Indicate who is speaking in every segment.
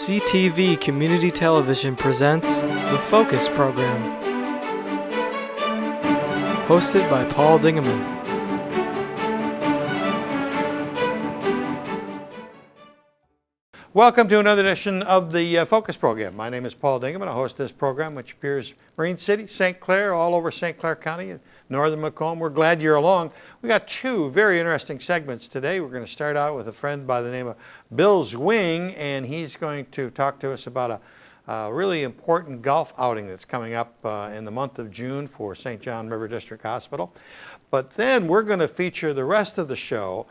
Speaker 1: CTV Community Television presents The Focus Program, hosted by Paul Dingeman.
Speaker 2: Welcome to another edition of the Focus Program. My name is Paul Dingeman. I host this program, which appears Marine City, St. Clair, all over St. Clair County, and northern Macomb. We're glad you're along. We got two very interesting segments today. We're going to start out with a friend by the name of Bill Zweng, and he's going to talk to us about a really important golf outing that's coming up in the month of June for St. John River District Hospital. But then we're going to feature the rest of the show.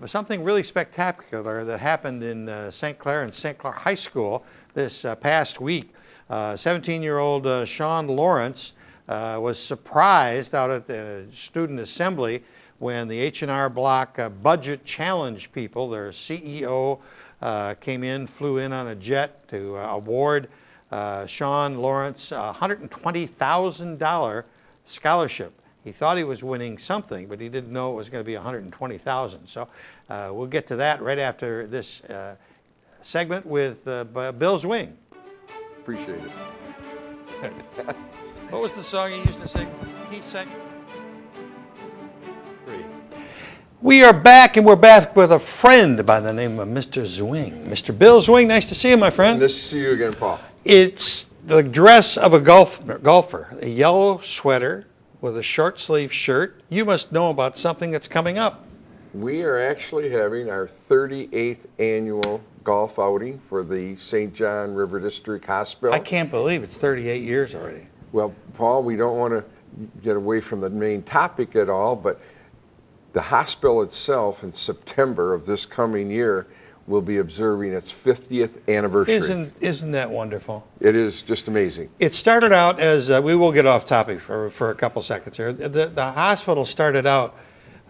Speaker 2: Something really spectacular that happened in St. Clair and St. Clair High School this past week. 17-year-old Sean Lawrence was surprised out at the student assembly when the H&R Block budget challenge people, their CEO, flew in on a jet to award Sean Lawrence a $120,000 scholarship. He thought he was winning something, but he didn't know it was going to be $120,000. So we'll get to that right after this segment with Bill Zweng.
Speaker 3: Appreciate it.
Speaker 2: What was the song you used to sing? He sang. We are back, and we're back with a friend by the name of Mr. Zweng. Mr. Bill Zweng, nice to see you, my friend.
Speaker 3: Nice to see you again, Paul.
Speaker 2: It's the dress of a golfer, a yellow sweater with a short sleeve shirt. You must know about something that's coming up.
Speaker 3: We are actually having our 38th annual golf outing for the St. John River District Hospital.
Speaker 2: I can't believe it's 38 years already.
Speaker 3: Well, Paul, we don't want to get away from the main topic at all, but the hospital itself in September of this coming year will be observing its 50th anniversary.
Speaker 2: Isn't that wonderful?
Speaker 3: It is just amazing.
Speaker 2: It started out as, we will get off topic for a couple seconds here. The hospital started out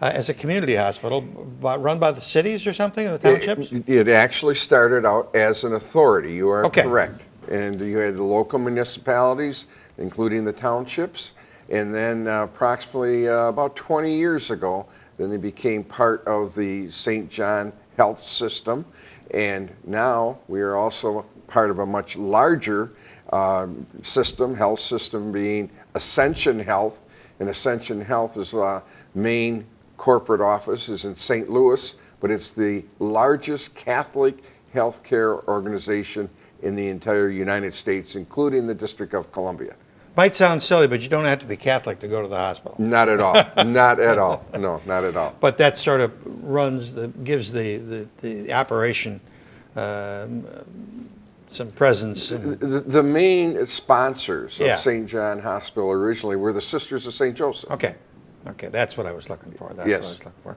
Speaker 2: as a community hospital run by the cities or something, the townships?
Speaker 3: It actually started out as an authority, you are correct. And you had the local municipalities, including the townships, and then approximately about 20 years ago, then they became part of the St. John health system, and now we are also part of a much larger system, health system being Ascension Health, and Ascension Health is main corporate office is in St. Louis, but it's the largest Catholic healthcare organization in the entire United States, including the District of Columbia.
Speaker 2: Might sound silly, but you don't have to be Catholic to go to the hospital.
Speaker 3: Not at all. Not at all. No, not at all.
Speaker 2: But that sort of gives the operation some presence.
Speaker 3: The main sponsors of St. John Hospital originally were the Sisters of St. Joseph.
Speaker 2: Okay, that's what I was looking for. That's
Speaker 3: yes.
Speaker 2: what I was looking for.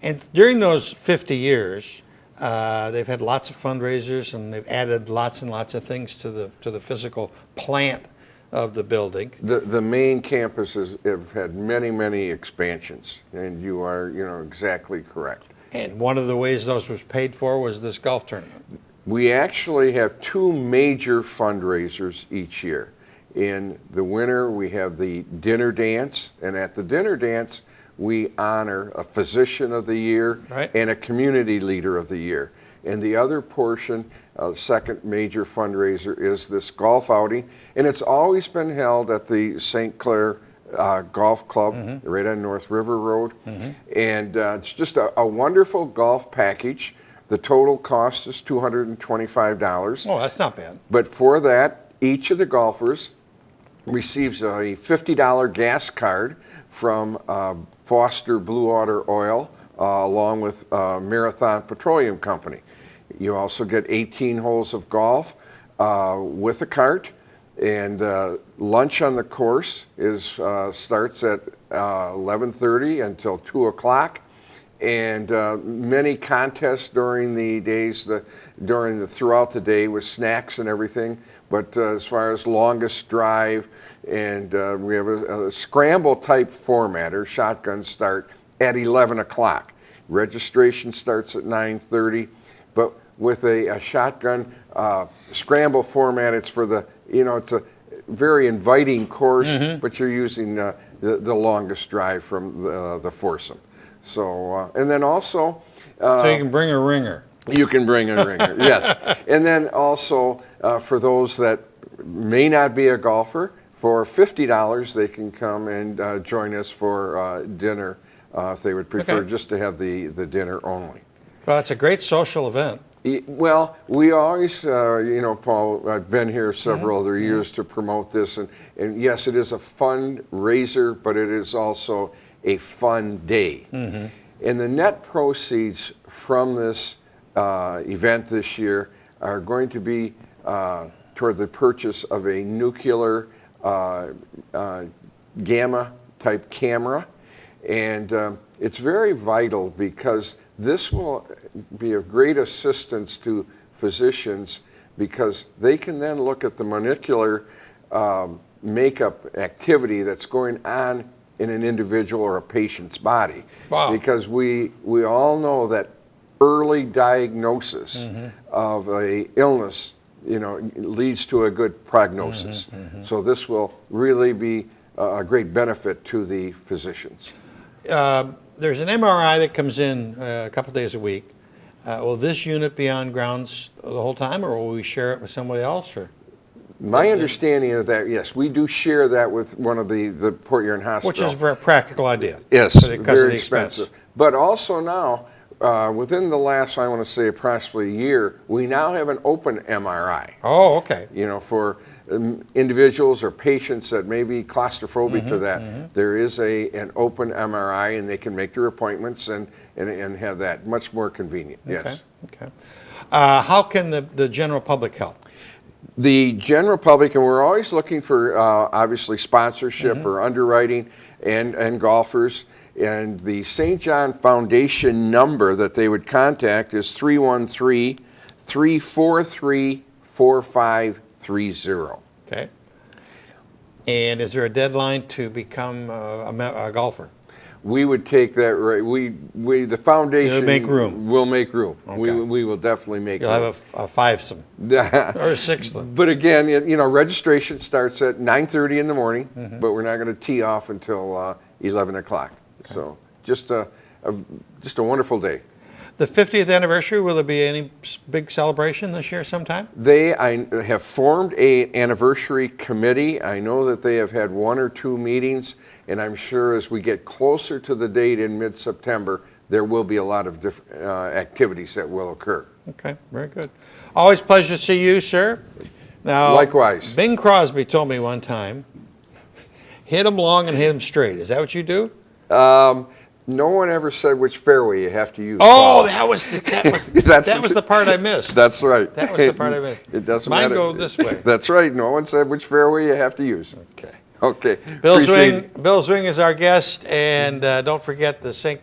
Speaker 2: And during those 50 years, they've had lots of fundraisers, and they've added lots and lots of things to the physical plant of the building.
Speaker 3: The main campuses have had many expansions, and you are exactly correct.
Speaker 2: And one of the ways those was paid for was this golf tournament.
Speaker 3: We actually have two major fundraisers each year. In the winter, we have the dinner dance, and at the dinner dance, we honor a physician of the year and a community leader of the year. And the other portion, the second major fundraiser, is this golf outing. And it's always been held at the St. Clair Golf Club, right on North River Road. And it's just a wonderful golf package. The total cost is $225.
Speaker 2: Oh, that's not bad.
Speaker 3: But for that, each of the golfers receives a $50 gas card from Foster Blue Water Oil, along with Marathon Petroleum Company. You also get 18 holes of golf with a cart, and lunch on the course starts at 11:30 until 2 o'clock, and many contests during the days, throughout the day with snacks and everything. But as far as longest drive, and we have a scramble type format, or shotgun start at 11 o'clock. Registration starts at 9:30. But with a shotgun scramble format, it's for it's a very inviting course, but you're using the longest drive from the foursome. So, and then also...
Speaker 2: so you can bring a ringer.
Speaker 3: You can bring a ringer, yes. And then also, for those that may not be a golfer, for $50 they can come and join us for dinner if they would prefer just to have the dinner only.
Speaker 2: Well, it's a great social event.
Speaker 3: Well, we always, you know, Paul, I've been here several other years to promote this, and yes, it is a fundraiser, but it is also a fun day. And the net proceeds from this event this year are going to be toward the purchase of a nuclear gamma type camera, and it's very vital because this will be of great assistance to physicians because they can then look at the molecular makeup activity that's going on in an individual or a patient's body.
Speaker 2: Wow.
Speaker 3: Because we all know that early diagnosis of a illness, you know, leads to a good prognosis. So this will really be a great benefit to the physicians.
Speaker 2: There's an MRI that comes in a couple days a week. Will this unit be on grounds the whole time, or will we share it with somebody else? Or
Speaker 3: My understanding of that, yes, we do share that with one of the Port Huron Hospital.
Speaker 2: which is a very practical idea.
Speaker 3: Yes,
Speaker 2: because of
Speaker 3: very
Speaker 2: the expense.
Speaker 3: expensive. But also now, within the last, I want to say approximately a year, we now have an open MRI.
Speaker 2: Oh, okay.
Speaker 3: You know, for individuals or patients that may be claustrophobic to that, there is an open MRI, and they can make their appointments and have that much more convenient. Yes.
Speaker 2: Okay. How can the general public help?
Speaker 3: The general public, and we're always looking for obviously sponsorship or underwriting and golfers. And the St. John Foundation number that they would contact is 313-343-4530.
Speaker 2: Okay. And is there a deadline to become a golfer?
Speaker 3: We would take that right. The foundation
Speaker 2: It'll make room.
Speaker 3: Will make room.
Speaker 2: Okay.
Speaker 3: We will definitely make
Speaker 2: You'll
Speaker 3: room.
Speaker 2: have a fivesome or a sixthsome.
Speaker 3: But again, you know, registration starts at 9:30 in the morning, but we're not going to tee off until 11 o'clock. Okay. So just a wonderful day.
Speaker 2: The 50th anniversary, will there be any big celebration this year sometime?
Speaker 3: I have formed an anniversary committee. I know that they have had 1 or 2 meetings, and I'm sure as we get closer to the date in mid-September, there will be a lot of different activities that will occur.
Speaker 2: Okay, very good. Always a pleasure to see you, sir. Now,
Speaker 3: Likewise.
Speaker 2: Bing Crosby told me one time, hit them long and hit them straight. Is that what you do?
Speaker 3: No one ever said which fairway you have to use.
Speaker 2: Oh, that was the part I missed.
Speaker 3: That's right.
Speaker 2: That was the part I missed.
Speaker 3: It doesn't
Speaker 2: Mine
Speaker 3: matter.
Speaker 2: go this way.
Speaker 3: That's right. No one said which fairway you have to use.
Speaker 2: Okay.
Speaker 3: Okay.
Speaker 2: Bill
Speaker 3: Appreciate
Speaker 2: Zweng. Bill Zweng is our guest, and don't forget the St.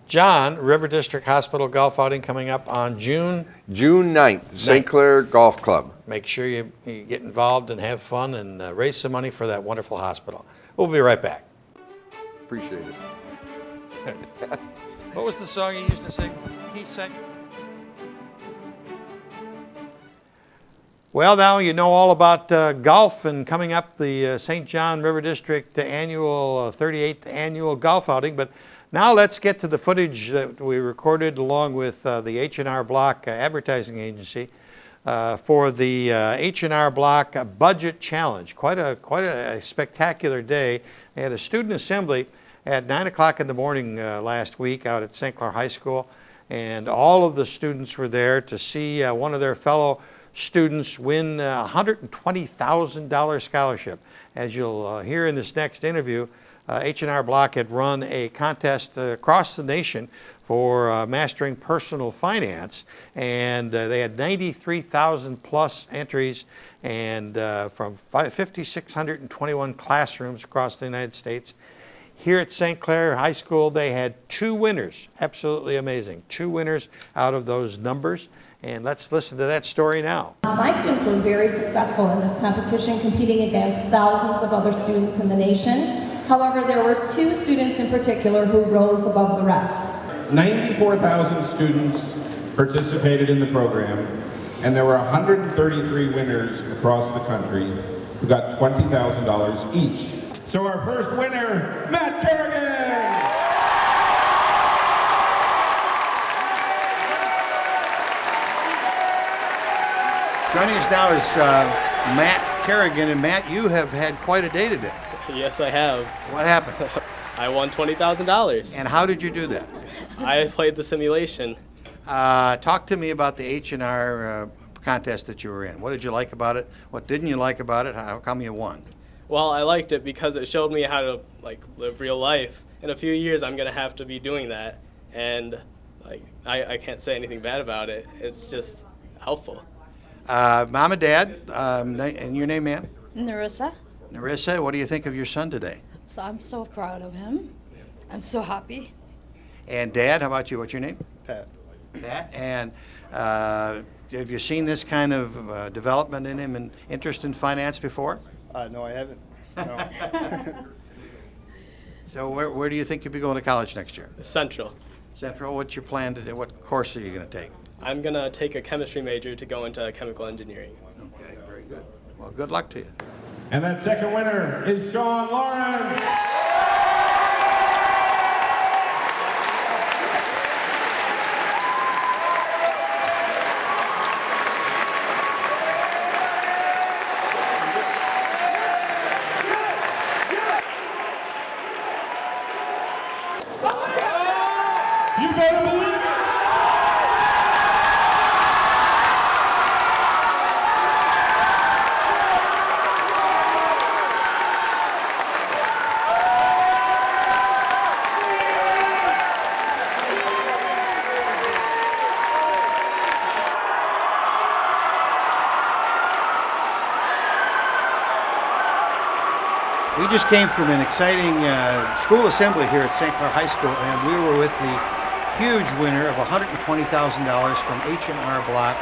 Speaker 2: John River District Hospital golf outing coming up on June
Speaker 3: 9th, St. Clair Golf Club.
Speaker 2: Make sure you get involved and have fun and raise some money for that wonderful hospital. We'll be right back.
Speaker 3: Appreciate it.
Speaker 2: What was the song he used to sing? He sang. Well, now you know all about golf, and coming up the St. John River District 38th annual golf outing. But now let's get to the footage that we recorded along with the H&R Block advertising agency for the H&R Block Budget Challenge. Quite a spectacular day. They had a student assembly at 9 o'clock in the morning last week out at St. Clair High School, and all of the students were there to see one of their fellow students win a $120,000 scholarship. As you'll hear in this next interview, H&R Block had run a contest across the nation for mastering personal finance, and they had 93,000 plus entries, and from 5,621 classrooms across the United States. Here at St. Clair High School, they had 2 winners. Absolutely amazing. 2 winners out of those numbers. And let's listen to that story now.
Speaker 4: My students were very successful in this competition, competing against thousands of other students in the nation. However, there were 2 students in particular who rose above the rest.
Speaker 5: 94,000 students participated in the program, and there were 133 winners across the country who got $20,000 each. So our first winner, Matt Kerrigan!
Speaker 2: Joining us now is Matt Kerrigan, and Matt, you have had quite a day today.
Speaker 6: Yes, I have.
Speaker 2: What happened?
Speaker 6: I won $20,000.
Speaker 2: And how did you do that?
Speaker 6: I played the simulation.
Speaker 2: Talk to me about the H&R contest that you were in. What did you like about it? What didn't you like about it? How come you won?
Speaker 6: Well, I liked it because it showed me how to live real life. In a few years, I'm gonna have to be doing that, and I can't say anything bad about it. It's just helpful.
Speaker 2: Mom and Dad, and your name, ma'am?
Speaker 7: Narissa.
Speaker 2: Narissa, what do you think of your son today?
Speaker 7: So I'm so proud of him. I'm so happy.
Speaker 2: And Dad, how about you? What's your name?
Speaker 6: Pat.
Speaker 2: Pat. And have you seen this kind of development in him and interest in finance before?
Speaker 6: No, I haven't. No.
Speaker 2: So where do you think you'll be going to college next year?
Speaker 6: Central.
Speaker 2: Central. What's your plan to do? What course are you going to take?
Speaker 6: I'm gonna take a chemistry major to go into chemical engineering.
Speaker 2: Okay, very good. Well, good luck to you.
Speaker 5: And that second winner is Sean Lawrence. You better believe it.
Speaker 2: We just came from an exciting school assembly here at St. Clair High School, and we were with the huge winner of $120,000 from H&R Block,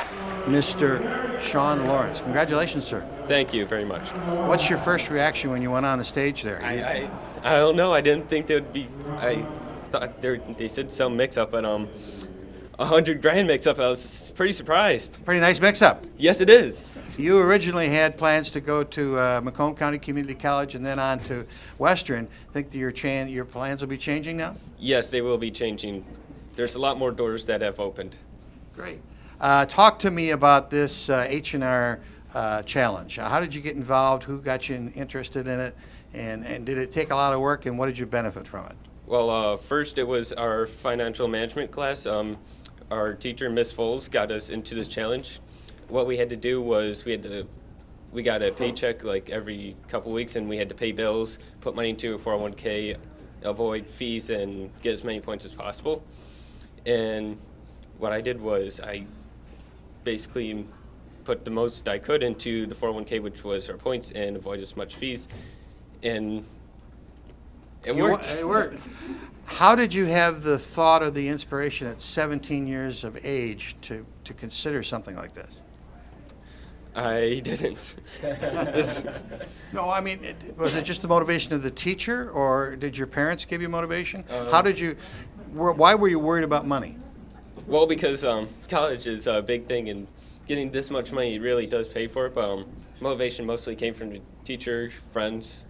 Speaker 2: Mr. Sean Lawrence. Congratulations, sir.
Speaker 8: Thank you very much.
Speaker 2: What's your first reaction when you went on the stage there?
Speaker 8: I don't know. I didn't think there would be. I thought they said some mix-up, but $100,000 mix-up. I was pretty surprised.
Speaker 2: Pretty nice mix-up.
Speaker 8: Yes, it is.
Speaker 2: You originally had plans to go to Macomb County Community College and then on to Western. Think that your plans will be changing now?
Speaker 8: Yes, they will be changing. There's a lot more doors that have opened.
Speaker 2: Great. Talk to me about this H&R challenge. How did you get involved? Who got you interested in it? And did it take a lot of work, and what did you benefit from it?
Speaker 8: Well, first it was our financial management class. Our teacher, Miss Foles, got us into this challenge. What we had to do was we got a paycheck like every couple weeks, and we had to pay bills, put money into a 401k, avoid fees, and get as many points as possible. And what I did was I basically put the most I could into the 401k, which was our points, and avoid as much fees. And it worked.
Speaker 2: It worked. How did you have the thought or the inspiration at 17 years of age to consider something like this?
Speaker 8: I didn't.
Speaker 2: No, I mean, was it just the motivation of the teacher, or did your parents give you motivation? Why were you worried about money?
Speaker 8: Well, because college is a big thing, and getting this much money really does pay for it. But motivation mostly came from the teacher, friends.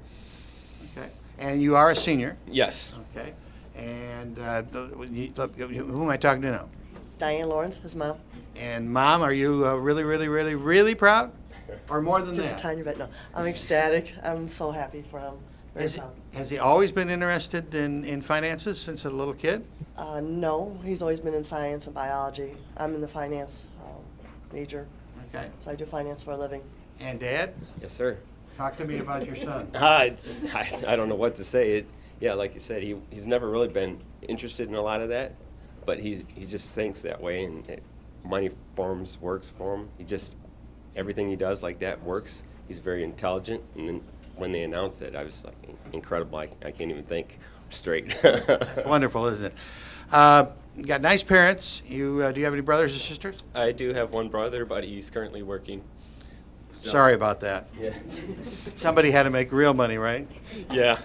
Speaker 2: Okay. And you are a senior.
Speaker 8: Yes.
Speaker 2: Okay. And who am I talking to now?
Speaker 9: Diane Lawrence, his mom.
Speaker 2: And Mom, are you really, really, really, really proud? Or more than
Speaker 9: Just
Speaker 2: that?
Speaker 9: a tiny bit. No, I'm ecstatic. I'm so happy for him. Very
Speaker 2: Has he,
Speaker 9: proud.
Speaker 2: has he always been interested in finances since a little kid?
Speaker 9: No, he's always been in science and biology. I'm in the finance major,
Speaker 2: Okay.
Speaker 9: so I do finance for a living.
Speaker 2: And Dad,
Speaker 8: Yes, sir.
Speaker 2: talk to me about your son.
Speaker 8: I don't know what to say. Yeah, like you said, he's never really been interested in a lot of that, but he just thinks that way, and money works for him. Everything he does like that works. He's very intelligent, and then when they announced it, I was like, incredible. I can't even think straight.
Speaker 2: Wonderful, isn't it? You got nice parents. Do you have any brothers or sisters?
Speaker 8: I do have one brother, but he's currently working. So-
Speaker 2: Sorry about that.
Speaker 8: Yeah.
Speaker 2: Somebody had to make real money, right?
Speaker 8: Yeah.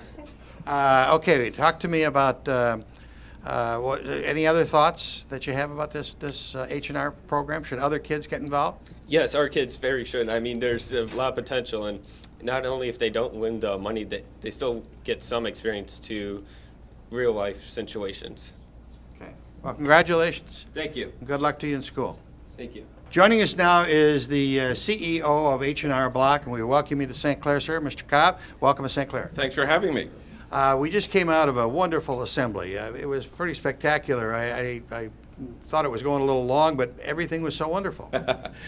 Speaker 2: Okay, talk to me about any other thoughts that you have about this H&R program. Should other kids get involved?
Speaker 8: Yes, our kids very should. I mean, there's a lot of potential, and not only if they don't win the money, they still get some experience to real life situations.
Speaker 2: Okay. Well, congratulations.
Speaker 8: Thank you.
Speaker 2: Good luck to you in school.
Speaker 8: Thank you.
Speaker 2: Joining us now is the CEO of H&R Block, and we welcome you to St. Clair, sir. Mr. Cobb, welcome to St. Clair.
Speaker 10: Thanks for having me.
Speaker 2: We just came out of a wonderful assembly. It was pretty spectacular. I thought it was going a little long, but everything was so wonderful.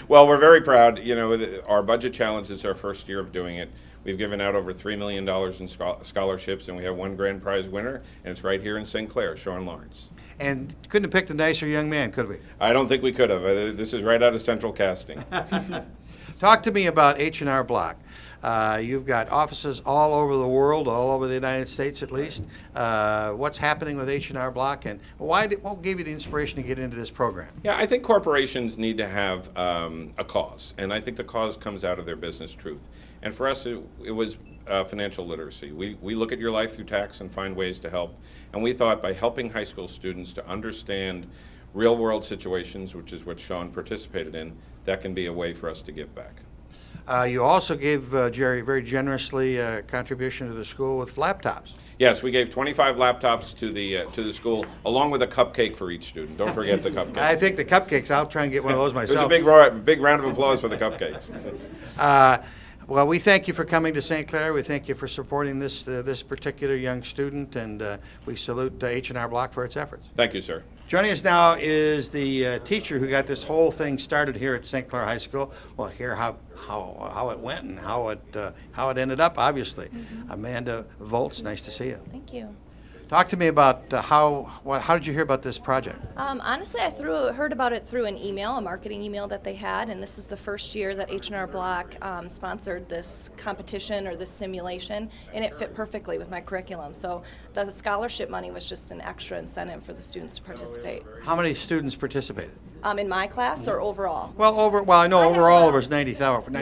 Speaker 10: Well, we're very proud. You know, our budget challenge is our first year of doing it. We've given out over $3 million in scholarships, and we have one grand prize winner, and it's right here in St. Clair, Sean Lawrence.
Speaker 2: And couldn't have picked a nicer young man, could we?
Speaker 10: I don't think we could have. This is right out of Central Casting.
Speaker 2: Talk to me about H&R Block. You've got offices all over the world, all over the United States at least. What's happening with H&R Block, and what gave you the inspiration to get into this program?
Speaker 10: Yeah, I think corporations need to have a cause, and I think the cause comes out of their business truth. And for us, it was financial literacy. We look at your life through tax and find ways to help. And we thought by helping high school students to understand real-world situations, which is what Sean participated in, that can be a way for us to give back.
Speaker 2: You also gave, Jerry, very generously a contribution to the school with laptops.
Speaker 10: Yes, we gave 25 laptops to the school, along with a cupcake for each student. Don't forget the cupcakes.
Speaker 2: I think the cupcakes, I'll try and get one of those myself.
Speaker 10: There's a big round of applause for the cupcakes.
Speaker 2: Well, we thank you for coming to St. Clair. We thank you for supporting this particular young student, and we salute H&R Block for its efforts.
Speaker 10: Thank you, sir.
Speaker 2: Joining us now is the teacher who got this whole thing started here at St. Clair High School. We'll hear how it went and how it ended up, obviously. Amanda Volz, nice to see you.
Speaker 11: Thank you.
Speaker 2: Talk to me about how did you hear about this project?
Speaker 11: Honestly, I heard about it through an email, a marketing email that they had, and this is the first year that H&R Block sponsored this competition or this simulation, and it fit perfectly with my curriculum. So the scholarship money was just an extra incentive for the students to participate.
Speaker 2: How many students participated?
Speaker 11: In my class or overall?
Speaker 2: Well, I know overall there was 94,000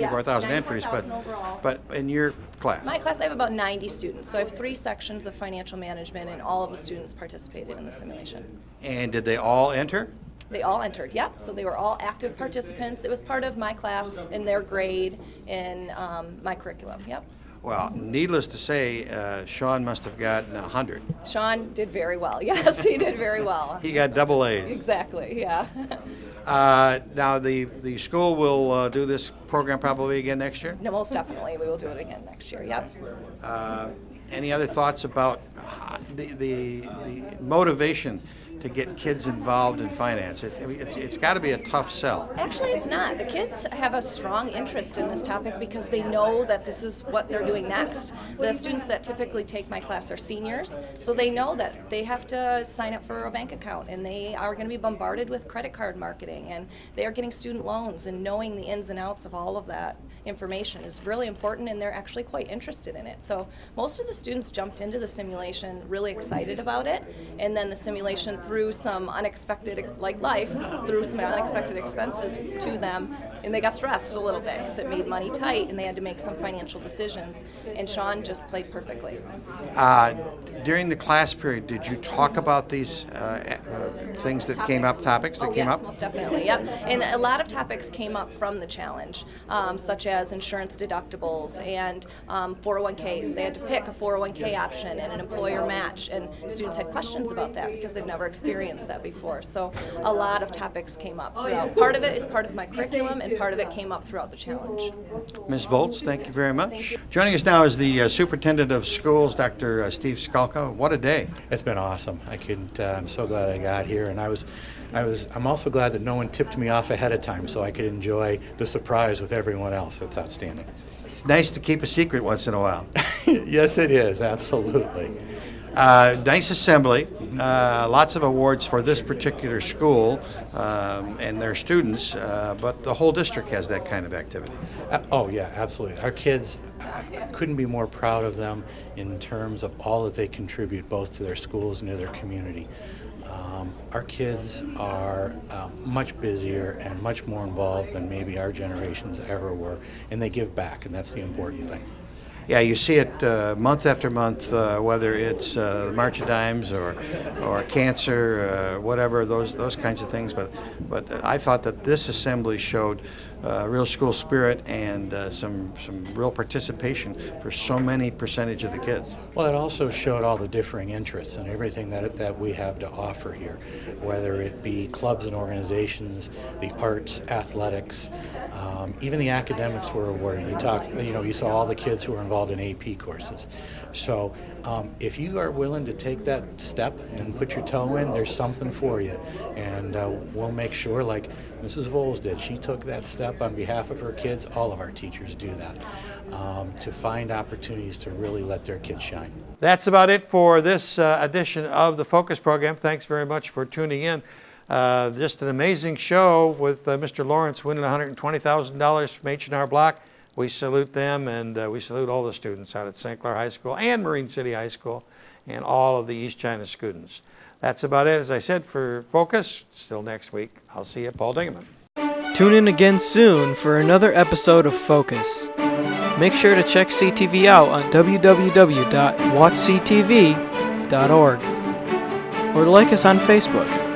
Speaker 2: entries,
Speaker 11: overall.
Speaker 2: but in your class?
Speaker 11: My class, I have about 90 students, so I have 3 sections of financial management, and all of the students participated in the simulation.
Speaker 2: And did they all enter?
Speaker 11: They all entered, yep. So they were all active participants. It was part of my class in their grade in my curriculum, yep.
Speaker 2: Well, needless to say, Sean must have gotten 100.
Speaker 11: Sean did very well. Yes, he did very well.
Speaker 2: He got double A's.
Speaker 11: Exactly, yeah.
Speaker 2: Now, the school will do this program probably again next year?
Speaker 11: No, most definitely. We will do it again next year, yep.
Speaker 2: Any other thoughts about the motivation to get kids involved in finance? It's got to be a tough sell.
Speaker 11: Actually, it's not. The kids have a strong interest in this topic because they know that this is what they're doing next. The students that typically take my class are seniors, so they know that they have to sign up for a bank account, and they are going to be bombarded with credit card marketing, and they are getting student loans, and knowing the ins and outs of all of that information is really important, and they're actually quite interested in it. So most of the students jumped into the simulation really excited about it, and then the simulation through some unexpected, like life, through some unexpected expenses to them, and they got stressed a little bit because it made money tight and they had to make some financial decisions, and Sean just played perfectly.
Speaker 2: During the class period, did you talk about these things that came up, topics that came up?
Speaker 11: Most definitely, yep. And a lot of topics came up from the challenge, such as insurance deductibles and 401ks. They had to pick a 401k option and an employer match, and students had questions about that because they've never experienced that before. So a lot of topics came up throughout. Part of it is part of my curriculum, and part of it came up throughout the challenge.
Speaker 2: Ms. Volz, thank you very much. Joining us now is the Superintendent of Schools, Dr. Steve Skalka. What a day.
Speaker 12: It's been awesome. I'm so glad I got here, and I'm also glad that no one tipped me off ahead of time so I could enjoy the surprise with everyone else. It's outstanding.
Speaker 2: It's nice to keep a secret once in a while.
Speaker 12: Yes, it is, absolutely.
Speaker 2: Nice assembly, lots of awards for this particular school and their students, but the whole district has that kind of activity.
Speaker 12: Oh yeah, absolutely. Our kids, couldn't be more proud of them in terms of all that they contribute both to their schools and to their community. Our kids are much busier and much more involved than maybe our generations ever were, and they give back, and that's the important thing.
Speaker 2: yeah, you see it month after month, whether it's the March of Dimes or cancer, whatever, those kinds of things. But I thought that this assembly showed real school spirit and some real participation for so many percentage of the kids.
Speaker 12: Well, it also showed all the differing interests and everything that we have to offer here, whether it be clubs and organizations, the arts, athletics, even the academics were awarded. You saw all the kids who were involved in AP courses. So if you are willing to take that step and put your toe in, there's something for you. And we'll make sure, like Mrs. Voles did, she took that step on behalf of her kids. All of our teachers do that, to find opportunities to really let their kids shine.
Speaker 2: That's about it for this edition of the Focus program. Thanks very much for tuning in. Just an amazing show with Mr. Lawrence winning $120,000 from H&R Block. We salute them, and we salute all the students out at St. Clair High School and Marine City High School and all of the East China students. That's about it, as I said, for Focus. Still next week. I'll see you, Paul Dingeman.
Speaker 1: Tune in again soon for another episode of Focus. Make sure to check CTV out on www.watchctv.org or like us on Facebook.